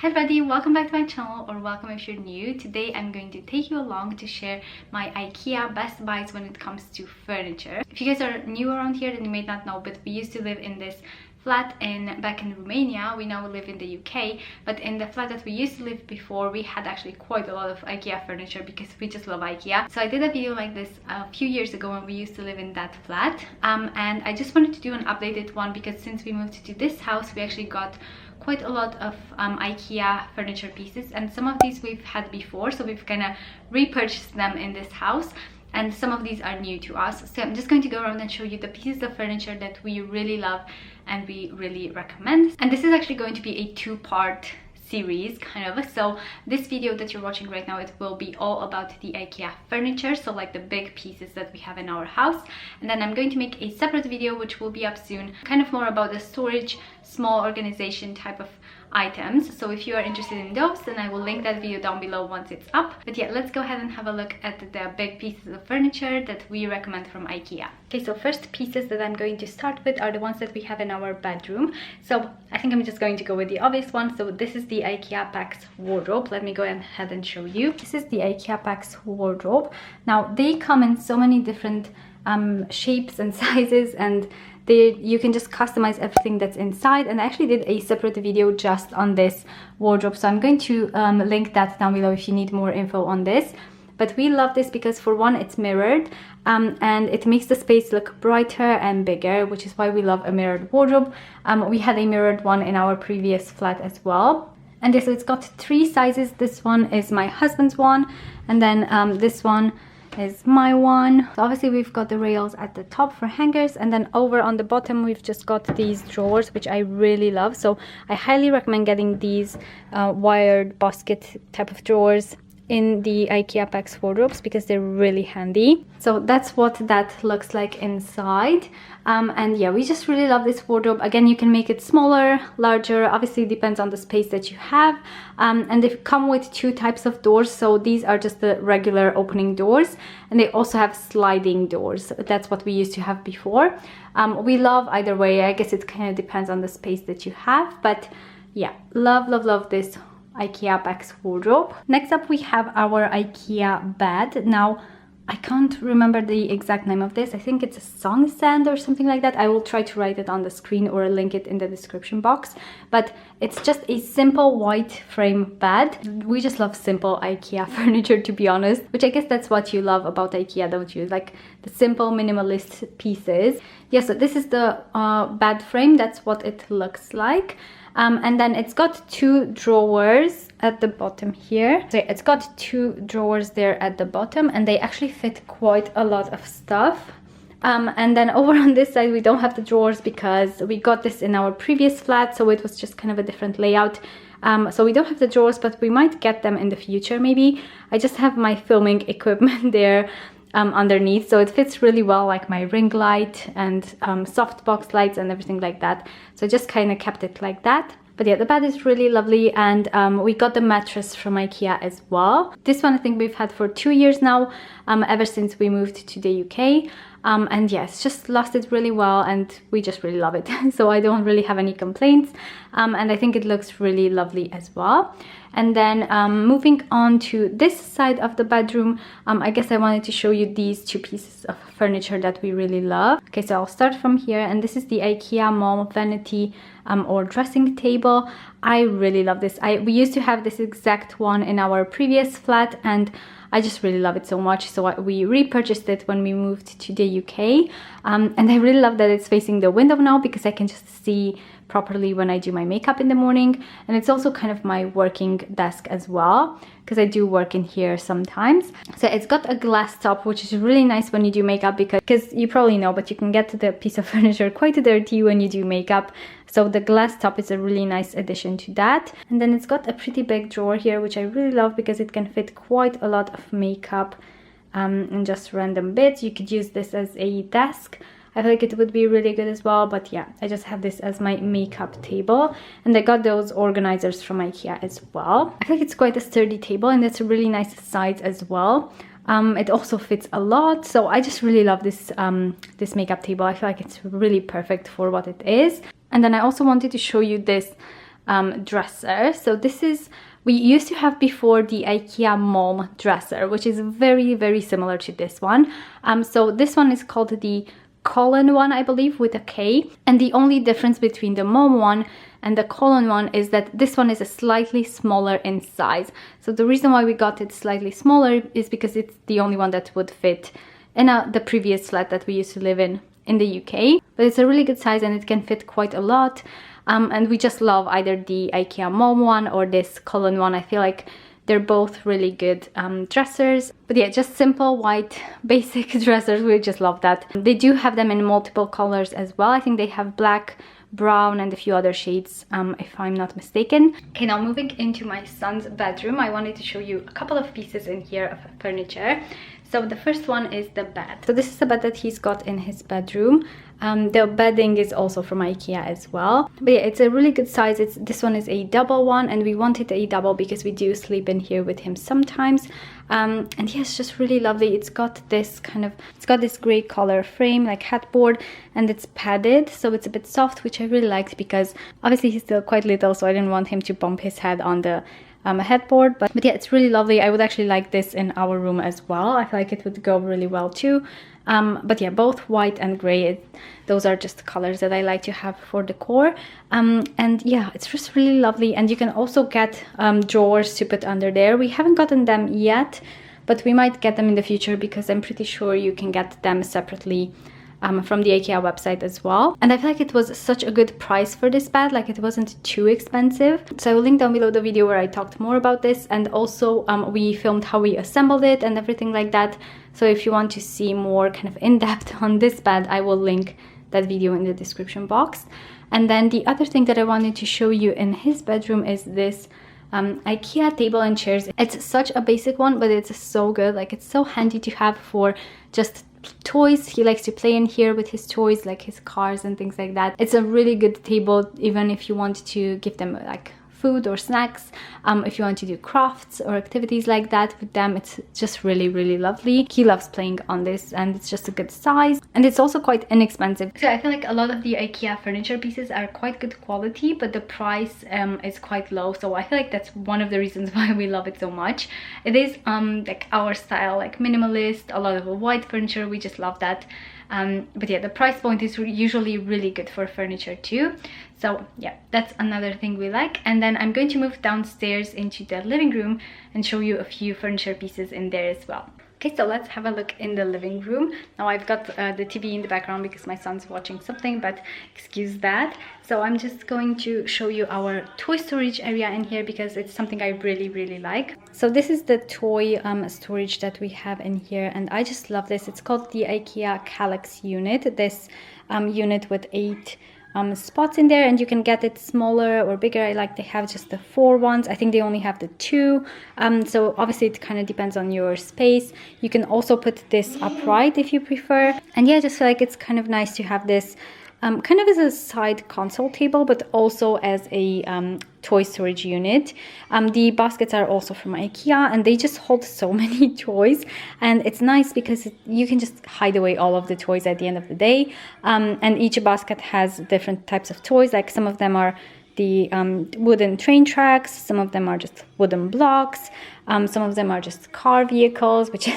Hi everybody, welcome back to my channel, or welcome if you're new. Today I'm going to take you along to share my Ikea best buys when it comes to furniture. If you guys are new around here, then you may not know, but we used to live in this flat back in Romania. We now live in the UK, but in the flat that we used to live before, we had actually quite a lot of Ikea furniture because we just love Ikea. So I did a video like this a few years ago when we used to live in that flat, and I just wanted to do an updated one because since we moved to this house, we actually got quite a lot of Ikea furniture pieces, and some of these we've had before, so we've kind of repurchased them in this house, and some of these are new to us. So I'm just going to go around and show you the pieces of furniture that we really love and we really recommend. And this is actually going to be a two-part series kind of. So this video that you're watching right now, it will be all about the Ikea furniture, so like the big pieces that we have in our house, and then I'm going to make a separate video which will be up soon, kind of more about the storage, small organization type of items. So if you are interested in those, then I will link that video down below once it's up. But yeah, let's go ahead and have a look at the big pieces of furniture that we recommend from Ikea. Okay, so first pieces that I'm going to start with are the ones that we have in our bedroom. So I think I'm just going to go with the obvious one. So this is the Ikea Pax wardrobe. Let me go ahead and show you. This is the Ikea Pax wardrobe. Now they come in so many different shapes and sizes, and you can just customize everything that's inside, and I actually did a separate video just on this wardrobe, so I'm going to link that down below if you need more info on this. But we love this because, for one, it's mirrored, and it makes the space look brighter and bigger, which is why we love a mirrored wardrobe. We had a mirrored one in our previous flat as well. And so it's got three sizes. This one is my husband's one, and then this one is my one. So obviously we've got the rails at the top for hangers, and then over on the bottom we've just got these drawers, which I really love. So I highly recommend getting these wired basket type of drawers in the Ikea Pax wardrobes because they're really handy. So that's what that looks like inside, and yeah, we just really love this wardrobe. Again, you can make it smaller, larger, obviously it depends on the space that you have, and they come with two types of doors. So these are just the regular opening doors, and they also have sliding doors. That's what we used to have before. We love either way. I guess it kind of depends on the space that you have, but yeah, love this Ikea Pax wardrobe. Next up we have our Ikea bed. Now I can't remember the exact name of this. I think it's a song stand or something like that. I will try to write it on the screen or link it in the description box. But it's just a simple white frame bed. We just love simple Ikea furniture, to be honest, which I guess that's what you love about Ikea, don't you? Like the simple minimalist pieces. Yeah, so this is the bed frame. That's what it looks like. And then it's got two drawers at the bottom here. So it's got two drawers there at the bottom, and they actually fit quite a lot of stuff. And then over on this side we don't have the drawers because we got this in our previous flat, so it was just kind of a different layout. So we don't have the drawers, but we might get them in the future maybe. I just have my filming equipment there underneath, so it fits really well, like my ring light and softbox lights and everything like that. So I just kind of kept it like that. But yeah, the bed is really lovely, and we got the mattress from Ikea as well. This one I think we've had for 2 years now, ever since we moved to the UK. And yeah, it's just lasted really well, and we just really love it. So I don't really have any complaints, and I think it looks really lovely as well. And then moving on to this side of the bedroom, I guess I wanted to show you these two pieces of furniture that we really love. Okay, so I'll start from here, and this is the Ikea Mom Vanity or dressing table. I really love this. We used to have this exact one in our previous flat, and I just really love it so much. So we repurchased it when we moved to the UK, and I really love that it's facing the window now because I can just see properly when I do my makeup in the morning. And it's also kind of my working desk as well, because I do work in here sometimes. So it's got a glass top, which is really nice when you do makeup, because you probably know, but you can get the piece of furniture quite dirty when you do makeup. So the glass top is a really nice addition to that. And then it's got a pretty big drawer here, which I really love because it can fit quite a lot of makeup and just random bits. You could use this as a desk. I feel like it would be really good as well, but yeah, I just have this as my makeup table, and I got those organizers from Ikea as well. I feel like it's quite a sturdy table, and it's a really nice size as well. It also fits a lot, so I just really love this this makeup table. I feel like it's really perfect for what it is. And then I also wanted to show you this dresser. So this is, we used to have before the Ikea mom dresser, which is very, very similar to this one. So this one is called the colon one, I believe, with a K. And the only difference between the mom one and the colon one is that this one is a slightly smaller in size. So the reason why we got it slightly smaller is because it's the only one that would fit in the previous flat that we used to live in the UK. But it's a really good size and it can fit quite a lot. And we just love either the Ikea mom one or this colon one. I feel like they're both really good dressers. But yeah, just simple white basic dressers. We just love that. They do have them in multiple colors as well. I think they have black, brown, and a few other shades, if I'm not mistaken. Okay, now moving into my son's bedroom, I wanted to show you a couple of pieces in here of furniture. So the first one is the bed. So this is the bed that he's got in his bedroom. The bedding is also from Ikea as well. But yeah, it's a really good size. This one is a double one, and we wanted a double because we do sleep in here with him sometimes. And yeah, it's just really lovely. It's got this gray color frame, like headboard, and it's padded, so it's a bit soft, which I really liked because obviously he's still quite little, so I didn't want him to bump his head on the headboard. But yeah, it's really lovely. I would actually like this in our room as well. I feel like it would go really well too. But yeah, both white and gray, those are just the colors that I like to have for decor. And yeah, it's just really lovely. And you can also get drawers to put under there. We haven't gotten them yet, but we might get them in the future because I'm pretty sure you can get them separately from the Ikea website as well. And I feel like it was such a good price for this bed, like it wasn't too expensive. So I will link down below the video where I talked more about this, and also we filmed how we assembled it and everything like that. So if you want to see more kind of in-depth on this bed, I will link that video in the description box. And then the other thing that I wanted to show you in his bedroom is this Ikea table and chairs. It's such a basic one, but it's so good. Like, it's so handy to have for just toys. He likes to play in here with his toys, like his cars and things like that. It's a really good table, even if you want to give them like food or snacks. If you want to do crafts or activities like that with them, it's just really, really lovely. He loves playing on this, and it's just a good size, and it's also quite inexpensive. So I feel like a lot of the Ikea furniture pieces are quite good quality, but the price is quite low. So I feel like that's one of the reasons why we love it so much. It is like our style, like minimalist, a lot of white furniture. We just love that. But yeah, the price point is usually really good for furniture too. So yeah, that's another thing we like. And then I'm going to move downstairs into the living room and show you a few furniture pieces in there as well. Okay, so let's have a look in the living room. Now I've got the TV in the background because my son's watching something, but excuse that. So I'm just going to show you our toy storage area in here because it's something I really, really like. So this is the toy storage that we have in here, and I just love this. It's called the Ikea Calyx unit. This unit with 8 spots in there, and you can get it smaller or bigger. I like they have just the 4 ones. I think they only have the 2, so obviously it kind of depends on your space. You can also put this upright if you prefer, and yeah, I just feel like it's kind of nice to have this kind of as a side console table, but also as a toy storage unit. The baskets are also from Ikea, and they just hold so many toys, and it's nice because you can just hide away all of the toys at the end of the day. And each basket has different types of toys. Like, some of them are the wooden train tracks, some of them are just wooden blocks, some of them are just car vehicles, which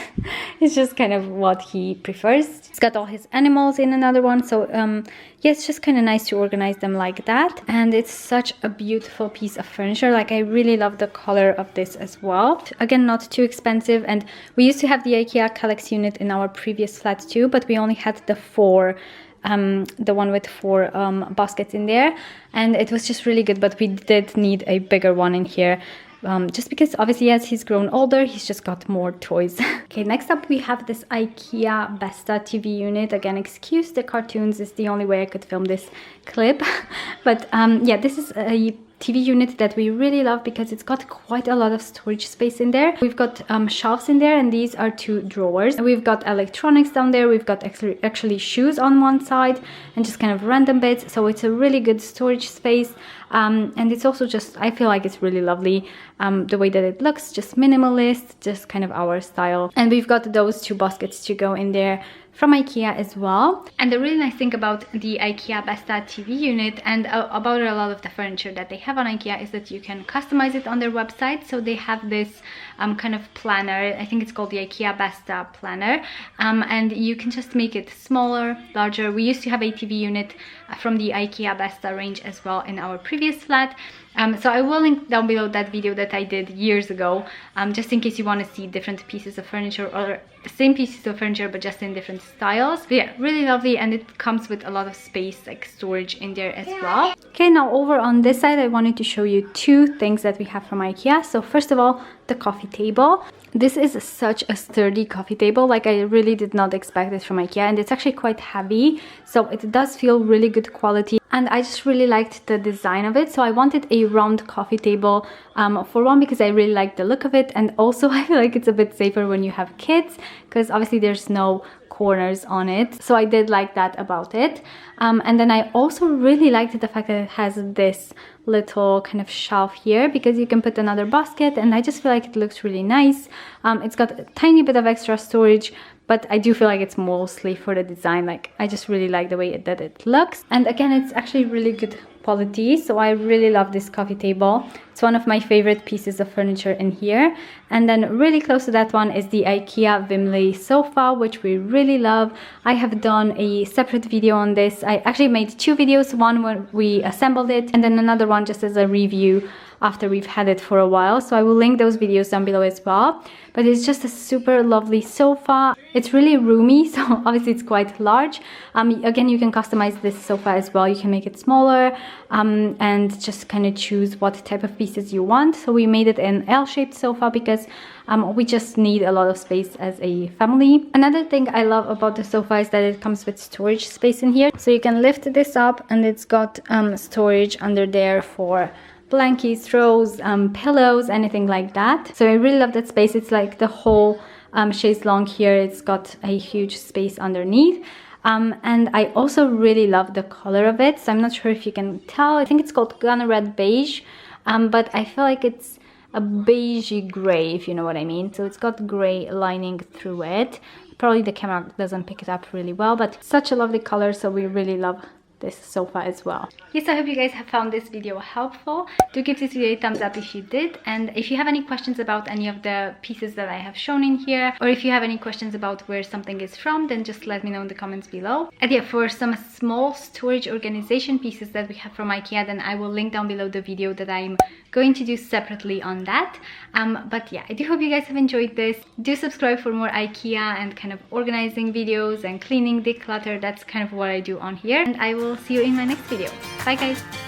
is just kind of what he prefers. He's got all his animals in another one, so yeah, it's just kind of nice to organize them like that. And it's such a beautiful piece of furniture. Like, I really love the color of this as well. Again, not too expensive, and we used to have the Ikea Calyx unit in our previous flat too, but we only had the one with 4 baskets in there, and it was just really good. But we did need a bigger one in here, just because obviously as he's grown older, he's just got more toys. Okay, next up we have this Ikea Besta TV unit. Again, excuse the cartoons, it's the only way I could film this clip. But yeah, this is a TV unit that we really love because it's got quite a lot of storage space in there. We've got shelves in there, and these are 2 drawers. We've got electronics down there. We've got actually shoes on one side and just kind of random bits. So it's a really good storage space. And it's also just, I feel like it's really lovely. The way that it looks, just minimalist, just kind of our style. And we've got those 2 baskets to go in there from Ikea as well. And the really nice thing about the Ikea Besta TV unit and about a lot of the furniture that they have on Ikea is that you can customize it on their website. So they have this kind of planner, I think it's called the Ikea Besta planner, and you can just make it smaller, larger. We used to have a TV unit from the Ikea Besta range as well in our previous flat. So I will link down below that video that I did years ago, just in case you want to see different pieces of furniture or the same pieces of furniture but just in different styles. But yeah, really lovely, and it comes with a lot of space, like storage in there as well. Okay, now over on this side I wanted to show you two things that we have from Ikea. So first of all, the coffee table. This is such a sturdy coffee table, like I really did not expect it from Ikea, and it's actually quite heavy, so it does feel really good quality, and I just really liked the design of it. So I wanted a round coffee table for one, because I really like the look of it, and also I feel like it's a bit safer when you have kids, because obviously there's no corners on it, so I did like that about it. And then I also really liked the fact that it has this little kind of shelf here, because you can put another basket, and I just feel like it looks really nice. It's got a tiny bit of extra storage, but I do feel like it's mostly for the design. Like, I just really like the way that it looks, and again, it's actually really good quality, so I really love this coffee table. It's one of my favorite pieces of furniture in here. And then really close to that one is the Ikea Vimley sofa, which we really love. I have done a separate video on this. I actually made two videos, one when we assembled it, and then another one just as a review after we've had it for a while. So I will link those videos down below as well. But it's just a super lovely sofa. It's really roomy, so obviously it's quite large. Again, you can customize this sofa as well. You can make it smaller and just kind of choose what type of pieces you want. So we made it an L-shaped sofa because we just need a lot of space as a family. Another thing I love about the sofa is that it comes with storage space in here. So you can lift this up, and it's got storage under there for blankets, throws, pillows, anything like that. So I really love that space. It's like the whole chaise longue here. It's got a huge space underneath. And I also really love the color of it. So I'm not sure if you can tell. I think it's called Gunner Red Beige, but I feel like it's a beigey gray, if you know what I mean. So it's got gray lining through it. Probably the camera doesn't pick it up really well, but such a lovely color. So we really love this sofa as well. Yes, I hope you guys have found this video helpful. Do give this video a thumbs up if you did, and if you have any questions about any of the pieces that I have shown in here, or if you have any questions about where something is from, then just let me know in the comments below. And yeah, for some small storage organization pieces that we have from Ikea, then I will link down below the video that I'm going to do separately on that. But yeah, I do hope you guys have enjoyed this. Do subscribe for more Ikea and kind of organizing videos and cleaning, declutter. That's kind of what I do on here, and I will see you in my next video. Bye guys.